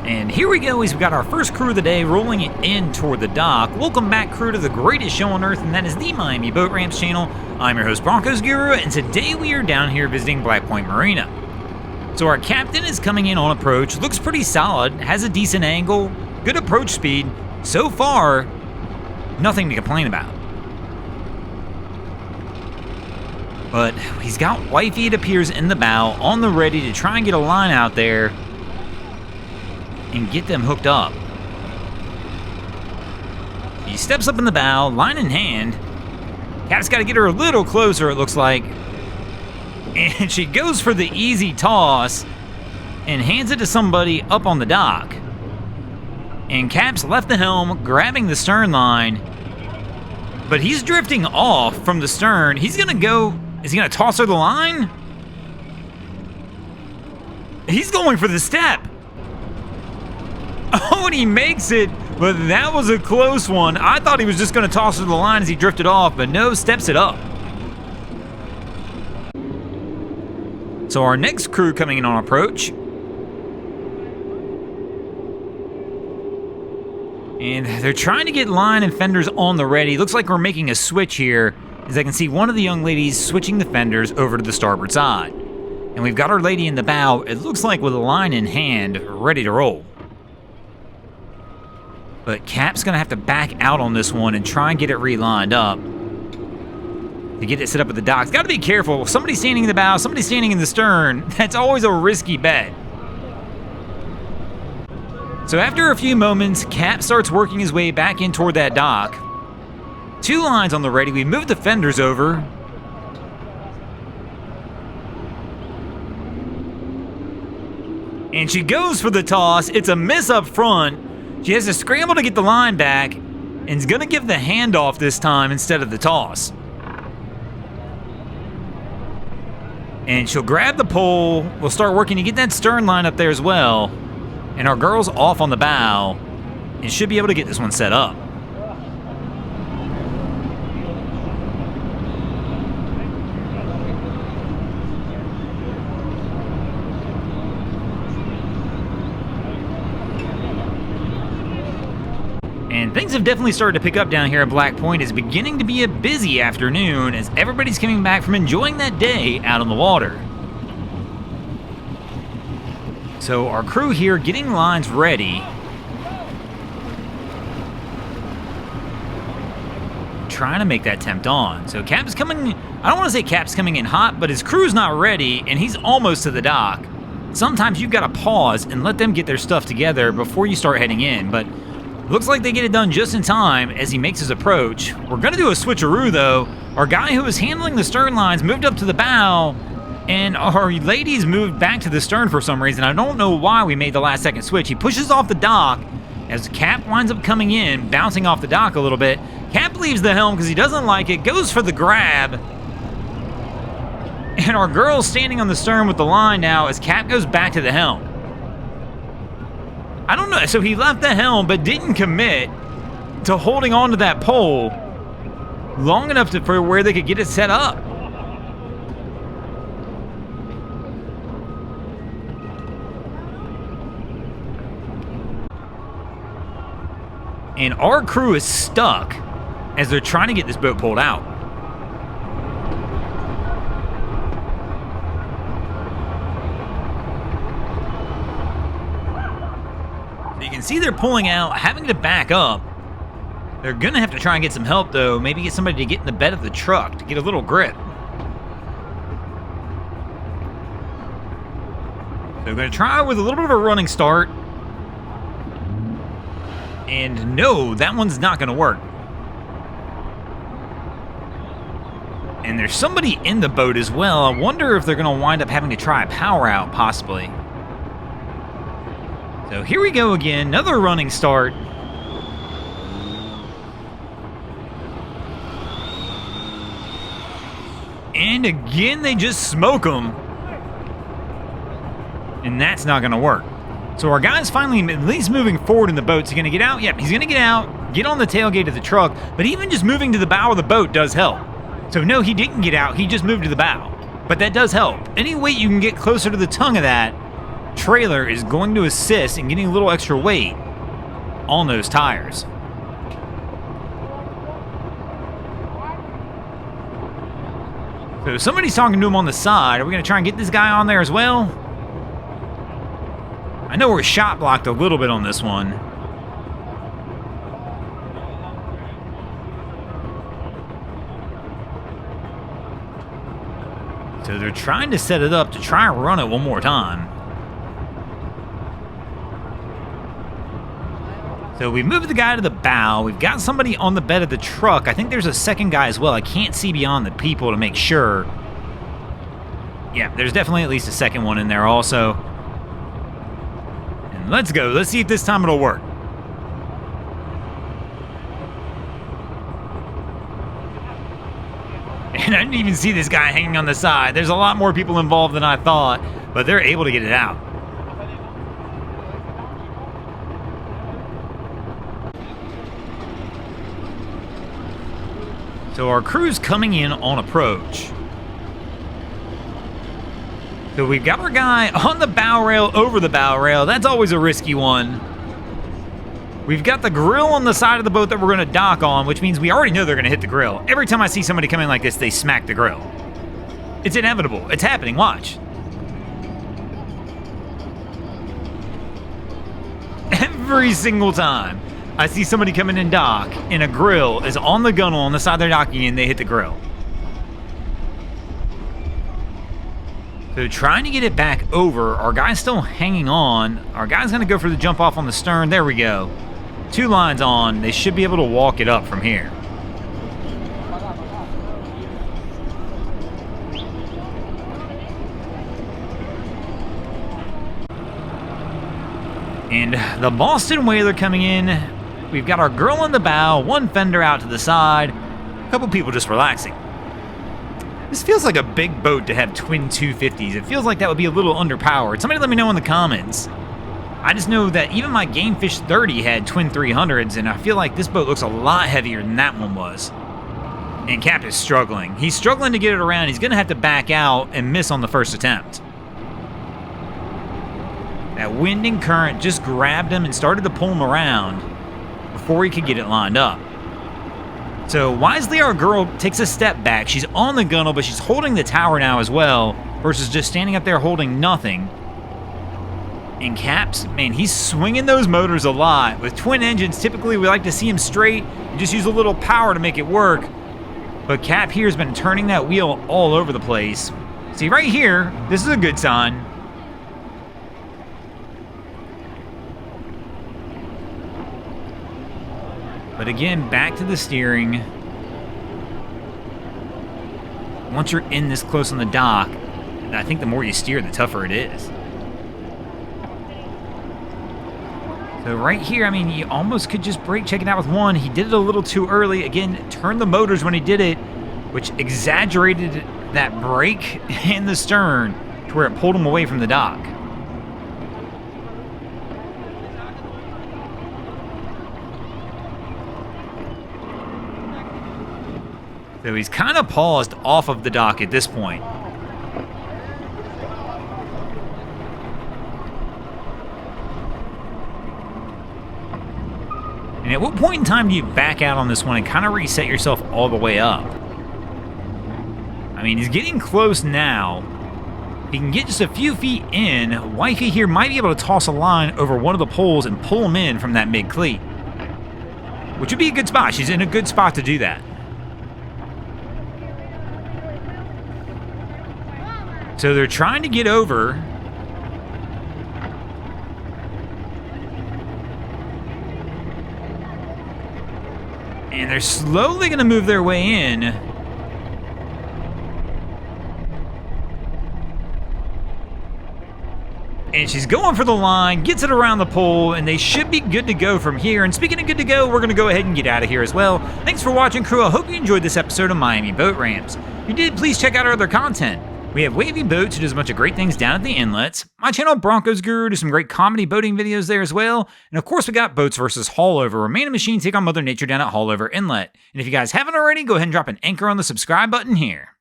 And here we go, we've got our first crew of the day rolling it in toward the dock. Welcome back, crew, to the greatest show on earth, and that is the Miami Boat Ramps channel. I'm your host, Broncos Guru, and today we are down here visiting Point Marina. So our captain is coming in on approach, looks pretty solid, has a decent angle, good approach speed. So far, nothing to complain about. But he's got Wifey, it appears, in the bow, on the ready to try and get a line out there and get them hooked up. He steps up in the bow, line in hand. Cap's got to get her a little closer, it looks like. And she goes for the easy toss and hands it to somebody up on the dock. And Cap's left the helm, grabbing the stern line. But he's drifting off from the stern. He's gonna go, is he gonna toss her the line? He's going for the step. Oh, and he makes it, but that was a close one. I thought he was just going to toss her the line as he drifted off, but no, steps it up. So our next crew coming in on approach. And they're trying to get line and fenders on the ready. Looks like we're making a switch here, as I can see one of the young ladies switching the fenders over to the starboard side. And we've got our lady in the bow, it looks like with a line in hand, ready to roll. But Cap's gonna have to back out on this one and try and get it relined up to get it set up at the docks. Gotta be careful. Somebody standing in the bow, somebody standing in the stern, that's always a risky bet. So after a few moments, Cap starts working his way back in toward that dock. Two lines on the ready. We moved the fenders over. And she goes for the toss. It's a miss up front. She has to scramble to get the line back and is going to give the handoff this time instead of the toss. And she'll grab the pole. We'll start working to get that stern line up there as well. And our girl's off on the bow and should be able to get this one set up. And things have definitely started to pick up down here at Black Point. It's beginning to be a busy afternoon as everybody's coming back from enjoying that day out on the water. So our crew here getting lines ready. Trying to make that tempt on. So Cap's coming, I don't want to say Cap's coming in hot, but his crew's not ready and he's almost to the dock. Sometimes you've got to pause and let them get their stuff together before you start heading in, but looks like they get it done just in time as he makes his approach. We're gonna do a switcheroo though. Our guy who was handling the stern lines moved up to the bow, and our ladies moved back to the stern for some reason. I don't know why we made the last second switch. He pushes off the dock as Cap winds up coming in, bouncing off the dock a little bit. Cap leaves the helm because he doesn't like it, goes for the grab. And our girl's standing on the stern with the line now as Cap goes back to the helm. I don't know, so he left the helm but didn't commit to holding on to that pole long enough for where they could get it set up. And our crew is stuck as they're trying to get this boat pulled out. You can see they're pulling out, having to back up. They're gonna have to try and get some help though, maybe get somebody to get in the bed of the truck to get a little grip. They're gonna try with a little bit of a running start. And no, that one's not gonna work. And there's somebody in the boat as well. I wonder if they're gonna wind up having to try a power out, possibly. So here we go again, another running start. And again, they just smoke them. And that's not gonna work. So our guy's finally at least moving forward in the boat. Is he gonna get out? Yep, he's gonna get out, get on the tailgate of the truck, but even just moving to the bow of the boat does help. So no, he didn't get out, he just moved to the bow. But that does help. Any way you can get closer to the tongue of that trailer is going to assist in getting a little extra weight on those tires. So somebody's talking to him on the side. Are we going to try and get this guy on there as well? I know we're shot blocked a little bit on this one. So they're trying to set it up to try and run it one more time. So we moved the guy to the bow. We've got somebody on the bed of the truck. I think there's a second guy as well. I can't see beyond the people to make sure. Yeah, there's definitely at least a second one in there also. And let's go. Let's see if this time it'll work. And I didn't even see this guy hanging on the side. There's a lot more people involved than I thought, but they're able to get it out. So our crew's coming in on approach. So we've got our guy on the bow rail, over the bow rail. That's always a risky one. We've got the grill on the side of the boat that we're going to dock on, which means we already know they're going to hit the grill. Every time I see somebody come in like this, they smack the grill. It's inevitable. It's happening. Watch. Every single time I see somebody come in and dock, and a grill is on the gunnel on the side they're docking in, they hit the grill. So trying to get it back over, our guy's still hanging on. Our guy's going to go for the jump off on the stern. There we go. 2 lines on. They should be able to walk it up from here. And the Boston Whaler coming in. We've got our girl on the bow, 1 fender out to the side, a couple people just relaxing. This feels like a big boat to have twin 250s. It feels like that would be a little underpowered. Somebody let me know in the comments. I just know that even my Gamefish 30 had twin 300s, and I feel like this boat looks a lot heavier than that one was. And Cap is struggling. He's struggling to get it around. He's going to have to back out and miss on the first attempt. That wind and current just grabbed him and started to pull him around before he could get it lined up. So wisely, our girl takes a step back. She's on the gunnel, but she's holding the tower now as well, versus just standing up there holding nothing. And Cap's, man, he's swinging those motors a lot. With twin engines, typically we like to see him straight and just use a little power to make it work. But Cap here has been turning that wheel all over the place. See, right here, this is a good sign. But again, back to the steering. Once you're in this close on the dock, I think the more you steer, the tougher it is. So right here, I mean, you almost could just brake check it out with 1. He did it a little too early. Again, turned the motors when he did it, which exaggerated that brake in the stern to where it pulled him away from the dock. So he's kind of paused off of the dock at this point. And at what point in time do you back out on this one and kind of reset yourself all the way up? I mean, he's getting close now. He can get just a few feet in. Wifey here might be able to toss a line over one of the poles and pull him in from that mid-cleat, which would be a good spot. She's in a good spot to do that. So they're trying to get over. And they're slowly going to move their way in. And she's going for the line, gets it around the pole, and they should be good to go from here. And speaking of good to go, we're going to go ahead and get out of here as well. Thanks for watching, crew. I hope you enjoyed this episode of Miami Boat Ramps. If you did, please check out our other content. We have Wavy Boats, who does a bunch of great things down at the inlets. My channel, Broncos Guru, does some great comedy boating videos there as well. And of course, we got Boats vs. Haulover, where man and machine take on Mother Nature down at Haulover Inlet. And if you guys haven't already, go ahead and drop an anchor on the subscribe button here.